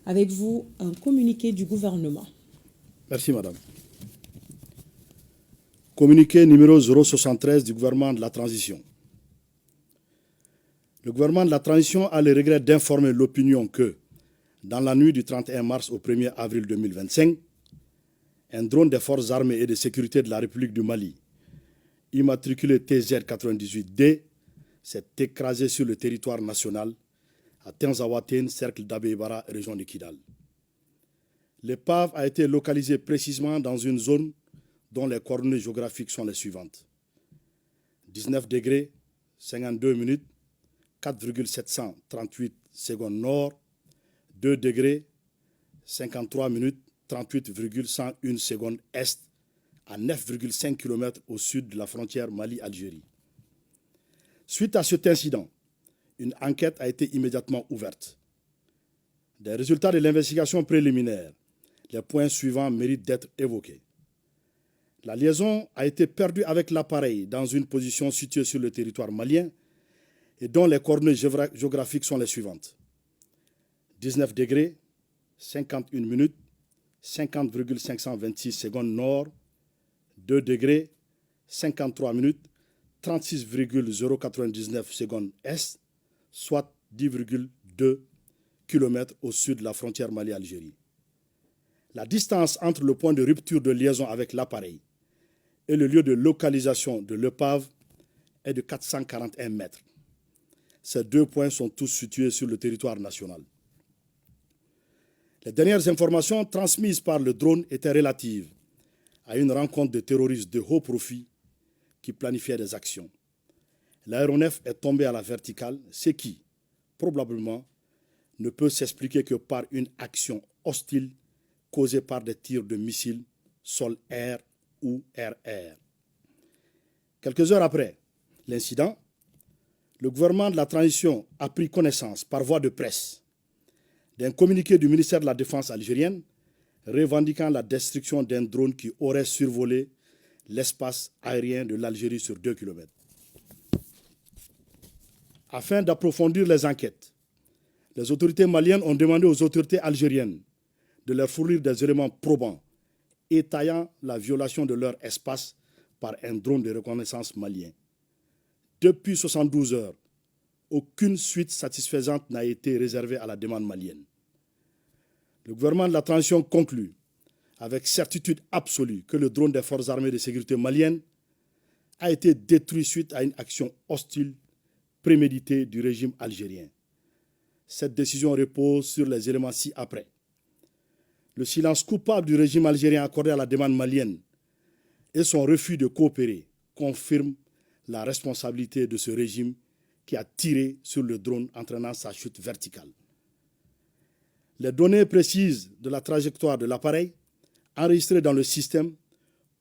Avec vous, un communiqué du gouvernement. Merci, madame. Communiqué numéro 073 du gouvernement de la transition. Le gouvernement de la transition a le regret d'informer l'opinion que, dans la nuit du 31 mars au 1er avril 2025, un drone des forces armées et de sécurité de la République du Mali, immatriculé TZ98D, s'est écrasé sur le territoire national à Tenzawatène, cercle d'Abébara, région de Kidal. L'épave a été localisée précisément dans une zone dont les coordonnées géographiques sont les suivantes. 19 degrés, 52 minutes, 4,738 secondes nord, 2 degrés, 53 minutes, 38,101 secondes est, à 9,5 km au sud de la frontière Mali-Algérie. Suite à cet incident, une enquête a été immédiatement ouverte. Des résultats de l'investigation préliminaire, les points suivants méritent d'être évoqués. La liaison a été perdue avec l'appareil dans une position située sur le territoire malien et dont les coordonnées géographiques sont les suivantes. 19 degrés, 51 minutes, 50,526 secondes nord, 2 degrés, 53 minutes, 36,099 secondes est, soit 10,2 km au sud de la frontière Mali-Algérie. La distance entre le point de rupture de liaison avec l'appareil et le lieu de localisation de l'épave est de 441 mètres. Ces deux points sont tous situés sur le territoire national. Les dernières informations transmises par le drone étaient relatives à une rencontre de terroristes de haut profil qui planifiaient des actions. L'aéronef est tombé à la verticale, ce qui, probablement, ne peut s'expliquer que par une action hostile causée par des tirs de missiles sol-air ou air-air. Quelques heures après l'incident, le gouvernement de la transition a pris connaissance par voie de presse d'un communiqué du ministère de la Défense algérienne revendiquant la destruction d'un drone qui aurait survolé l'espace aérien de l'Algérie sur 2 km. Afin d'approfondir les enquêtes, les autorités maliennes ont demandé aux autorités algériennes de leur fournir des éléments probants étayant la violation de leur espace par un drone de reconnaissance malien. Depuis 72 heures, aucune suite satisfaisante n'a été réservée à la demande malienne. Le gouvernement de la transition conclut avec certitude absolue que le drone des forces armées de sécurité maliennes a été détruit suite à une action hostile préméditée du régime algérien. Cette décision repose sur les éléments ci-après. Le silence coupable du régime algérien accordé à la demande malienne et son refus de coopérer confirment la responsabilité de ce régime qui a tiré sur le drone entraînant sa chute verticale. Les données précises de la trajectoire de l'appareil enregistrées dans le système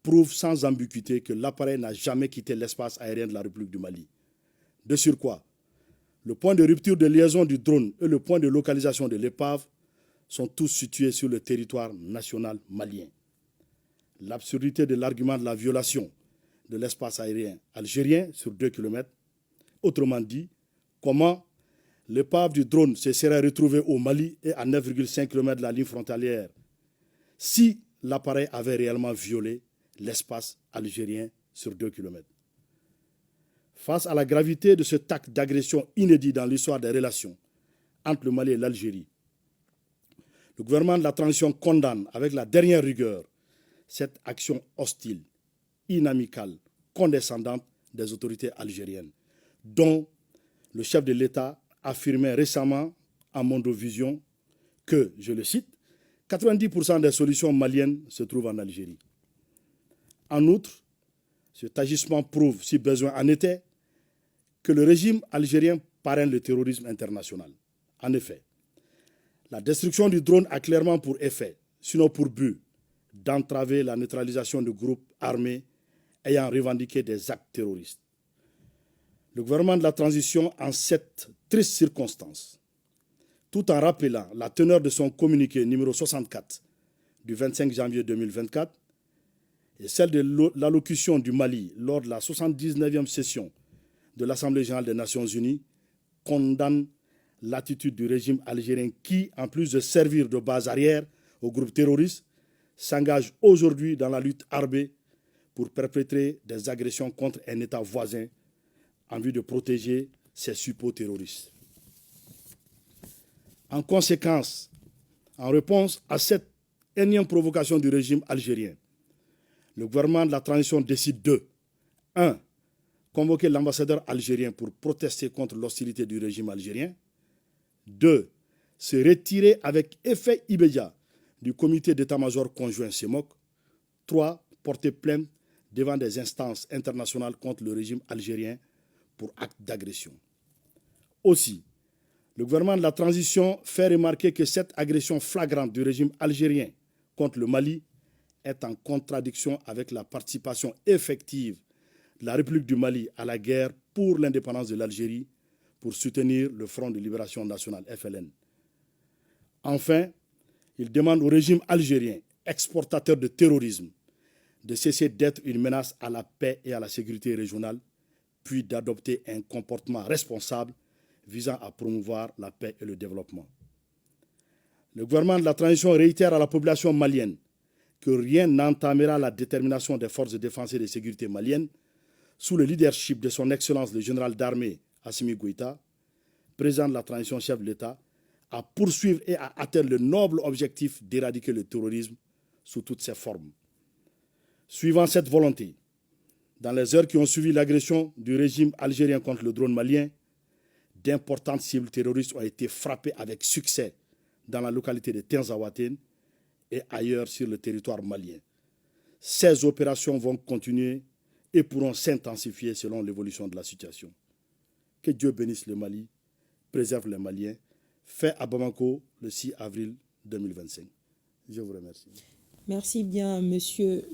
prouvent sans ambiguïté que l'appareil n'a jamais quitté l'espace aérien de la République du Mali. De surcroît, le point de rupture de liaison du drone et le point de localisation de l'épave sont tous situés sur le territoire national malien. L'absurdité de l'argument de la violation de l'espace aérien algérien sur 2 km, autrement dit, comment l'épave du drone se serait retrouvée au Mali et à 9,5 km de la ligne frontalière si l'appareil avait réellement violé l'espace algérien sur 2 km. Face à la gravité de cet acte d'agression inédit dans l'histoire des relations entre le Mali et l'Algérie, le gouvernement de la transition condamne avec la dernière rigueur cette action hostile, inamicale, condescendante des autorités algériennes, dont le chef de l'État affirmait récemment à Mondovision que, je le cite, 90% des solutions maliennes se trouvent en Algérie. En outre, cet agissement prouve, si besoin en était, que le régime algérien parraine le terrorisme international. En effet, la destruction du drone a clairement pour effet, sinon pour but, d'entraver la neutralisation de groupes armés ayant revendiqué des actes terroristes. Le gouvernement de la transition, en cette triste circonstance, tout en rappelant la teneur de son communiqué numéro 64 du 25 janvier 2024 et celle de l'allocution du Mali lors de la 79e session de l'Assemblée générale des Nations unies, condamne l'attitude du régime algérien qui, en plus de servir de base arrière aux groupes terroristes, s'engage aujourd'hui dans la lutte armée pour perpétrer des agressions contre un État voisin en vue de protéger ses suppôts terroristes. En conséquence, en réponse à cette énième provocation du régime algérien, le gouvernement de la transition décide de 1. Convoquer l'ambassadeur algérien pour protester contre l'hostilité du régime algérien. 2. Se retirer avec effet immédiat du comité d'état-major conjoint CEMOC. 3. Porter plainte devant des instances internationales contre le régime algérien pour acte d'agression. Aussi, le gouvernement de la transition fait remarquer que cette agression flagrante du régime algérien contre le Mali est en contradiction avec la participation effective de la République du Mali à la guerre pour l'indépendance de l'Algérie pour soutenir le Front de Libération Nationale, FLN. Enfin, il demande au régime algérien, exportateur de terrorisme, de cesser d'être une menace à la paix et à la sécurité régionale, puis d'adopter un comportement responsable visant à promouvoir la paix et le développement. Le gouvernement de la transition réitère à la population malienne que rien n'entamera la détermination des forces de défense et de sécurité maliennes sous le leadership de son Excellence le général d'armée Assimi Goïta, président de la transition chef de l'État, à poursuivre et à atteindre le noble objectif d'éradiquer le terrorisme sous toutes ses formes. Suivant cette volonté, dans les heures qui ont suivi l'agression du régime algérien contre le drone malien, d'importantes cibles terroristes ont été frappées avec succès dans la localité de Tinzaouatène et ailleurs sur le territoire malien. Ces opérations vont continuer et pourront s'intensifier selon l'évolution de la situation. Que Dieu bénisse le Mali, préserve les Maliens. Fait à Bamako le 6 avril 2025. Je vous remercie. Merci bien, monsieur.